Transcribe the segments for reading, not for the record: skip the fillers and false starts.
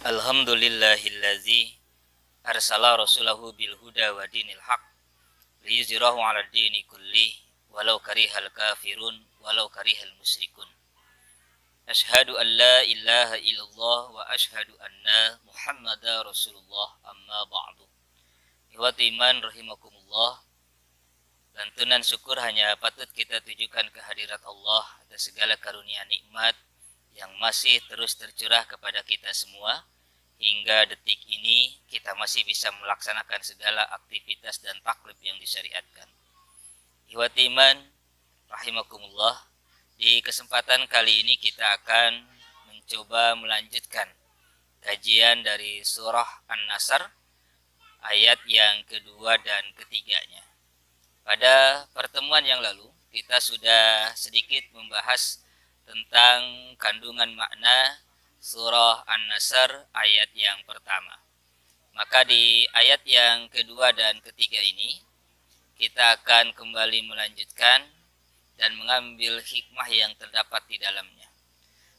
Alhamdulillahillazi arsala rasulahu bil huda wa dinil haq liyuzhirahu 'ala dini kulli walau karihal kafirun walau karihal musyrikun. Asyhadu an la ilaha illallah wa asyhadu anna Muhammadar Rasulullah, amma ba'du. Ikhwati iman rahimakumullah. Lantunan syukur hanya patut kita tujukan kehadirat Allah atas segala karunia nikmat yang masih terus tercurah kepada kita semua. Hingga detik ini kita masih bisa melaksanakan segala aktivitas dan taklif yang disyariatkan. Ikhwati iman rahimakumullah, di kesempatan kali ini kita akan mencoba melanjutkan kajian dari surah An-Nasr ayat yang kedua dan ketiganya. Pada pertemuan yang lalu kita sudah sedikit membahas tentang kandungan makna surah An-Nasr ayat yang pertama. Maka di ayat yang kedua dan ketiga ini kita akan kembali melanjutkan dan mengambil hikmah yang terdapat di dalamnya.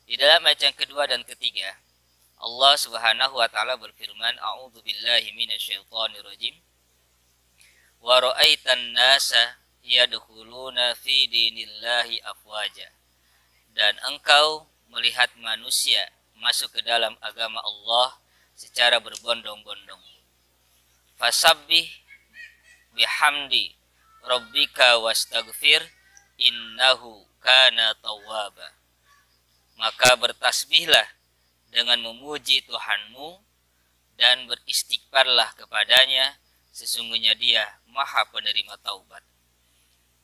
Di dalam ayat yang kedua dan ketiga, Allah Subhanahu wa taala berfirman, A'udzubillahi minasyaitonirrajim. Wa ra'aitan nasa yadkhuluna fi dinillahi afwaja. Dan engkau melihat manusia masuk ke dalam agama Allah secara berbondong-bondong. Fasabbih bihamdi rabbika wastaghfir innahu kana tawwaba. Maka bertasbihlah dengan memuji Tuhanmu dan beristighfarlah kepadanya, sesungguhnya Dia Maha Penerima Taubat.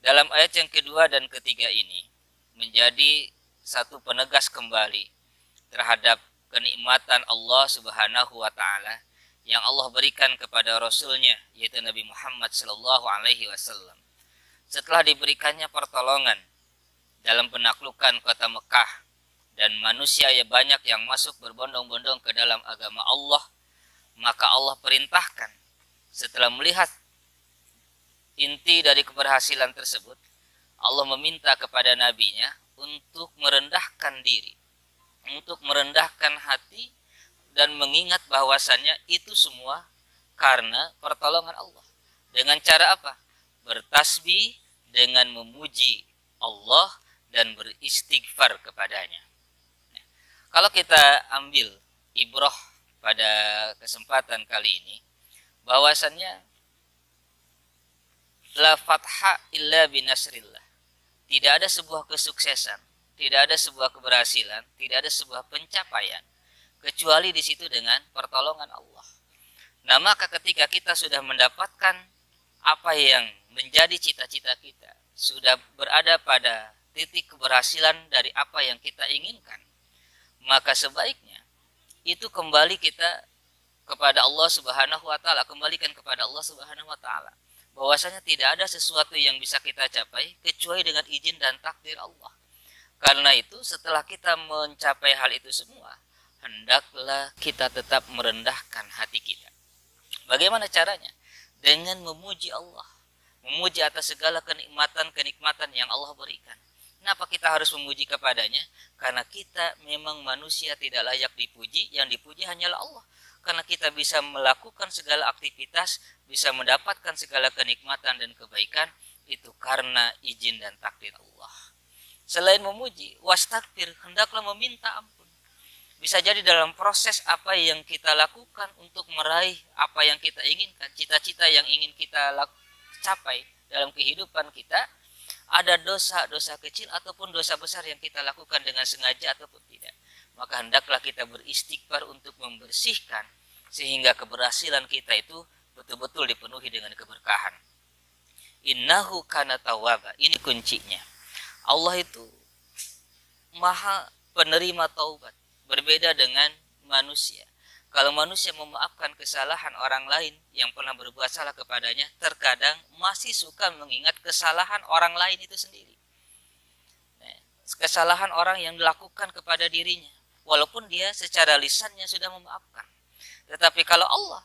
Dalam ayat yang kedua dan ketiga ini menjadi satu penegas kembali terhadap kenikmatan Allah Subhanahu wa taala yang Allah berikan kepada Rasulnya, yaitu Nabi Muhammad sallallahu alaihi wasallam. Setelah diberikannya pertolongan dalam penaklukan kota Mekah dan manusia yang banyak yang masuk berbondong-bondong ke dalam agama Allah, maka Allah perintahkan setelah melihat inti dari keberhasilan tersebut, Allah meminta kepada nabinya untuk merendahkan diri, untuk merendahkan hati dan mengingat bahwasannya itu semua karena pertolongan Allah. Dengan cara apa? Bertasbih dengan memuji Allah dan beristighfar kepadanya. Nah, kalau kita ambil ibrah pada kesempatan kali ini, bahwasannya la fatha illa binasrillah. Tidak ada sebuah kesuksesan, tidak ada sebuah keberhasilan, tidak ada sebuah pencapaian kecuali di situ dengan pertolongan Allah. Nah, maka ketika kita sudah mendapatkan apa yang menjadi cita-cita kita, sudah berada pada titik keberhasilan dari apa yang kita inginkan, maka sebaiknya itu kembali kita kepada Allah Subhanahu wa taala, kembalikan kepada Allah Subhanahu wa taala. Bahwasanya tidak ada sesuatu yang bisa kita capai kecuali dengan izin dan takdir Allah. Karena itu setelah kita mencapai hal itu semua, hendaklah kita tetap merendahkan hati kita. Bagaimana caranya? Dengan memuji Allah. Memuji atas segala kenikmatan-kenikmatan yang Allah berikan. Kenapa kita harus memuji kepadanya? Karena kita memang manusia tidak layak dipuji, yang dipuji hanyalah Allah. Karena kita bisa melakukan segala aktivitas, bisa mendapatkan segala kenikmatan dan kebaikan, itu karena izin dan takdir Allah. Selain memuji, wastaghfir, hendaklah meminta ampun. Bisa jadi dalam proses apa yang kita lakukan untuk meraih apa yang kita inginkan, cita-cita yang ingin kita capai dalam kehidupan kita, ada dosa-dosa kecil ataupun dosa besar yang kita lakukan dengan sengaja ataupun tidak. Maka hendaklah kita beristighfar untuk membersihkan sehingga keberhasilan kita itu betul-betul dipenuhi dengan keberkahan. Innahu kana tawwaba. Ini kuncinya. Allah itu Maha penerima taubat. Berbeda dengan manusia. Kalau manusia memaafkan kesalahan orang lain yang pernah berbuat salah kepadanya, terkadang masih suka mengingat kesalahan orang lain itu sendiri. Kesalahan orang yang dilakukan kepada dirinya, walaupun dia secara lisannya sudah memaafkan. Tetapi kalau Allah,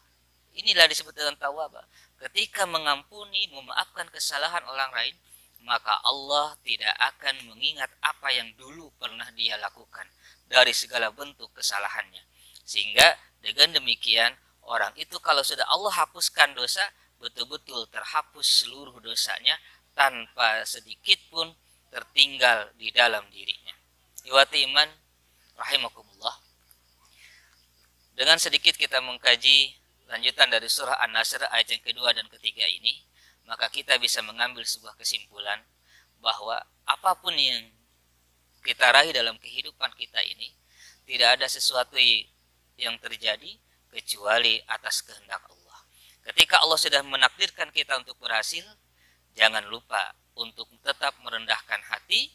inilah disebut dengan tawwaba. Ketika mengampuni, memaafkan kesalahan orang lain, maka Allah tidak akan mengingat apa yang dulu pernah dia lakukan dari segala bentuk kesalahannya. Sehingga dengan demikian orang itu kalau sudah Allah hapuskan dosa, betul-betul terhapus seluruh dosanya tanpa sedikit pun tertinggal di dalam dirinya. Iwati iman rahimakumullah. Dengan sedikit kita mengkaji lanjutan dari surah An-Nasr ayat yang kedua dan ketiga ini, maka kita bisa mengambil sebuah kesimpulan bahwa apapun yang kita raih dalam kehidupan kita ini, tidak ada sesuatu yang terjadi kecuali atas kehendak Allah. Ketika Allah sudah menakdirkan kita untuk berhasil, jangan lupa untuk tetap merendahkan hati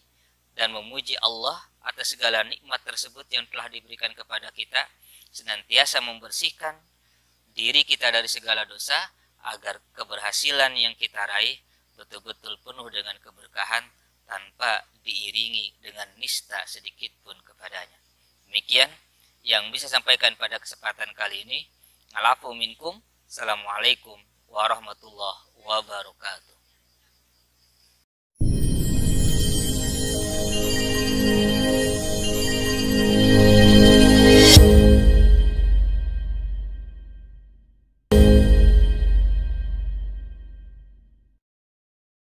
dan memuji Allah atas segala nikmat tersebut yang telah diberikan kepada kita, senantiasa membersihkan diri kita dari segala dosa agar keberhasilan yang kita raih betul-betul penuh dengan keberkahan tanpa diiringi dengan nista sedikit pun kepadanya. Demikian yang bisa sampaikan pada kesempatan kali ini. Alafu minkum. Assalamualaikum warahmatullahi wabarakatuh.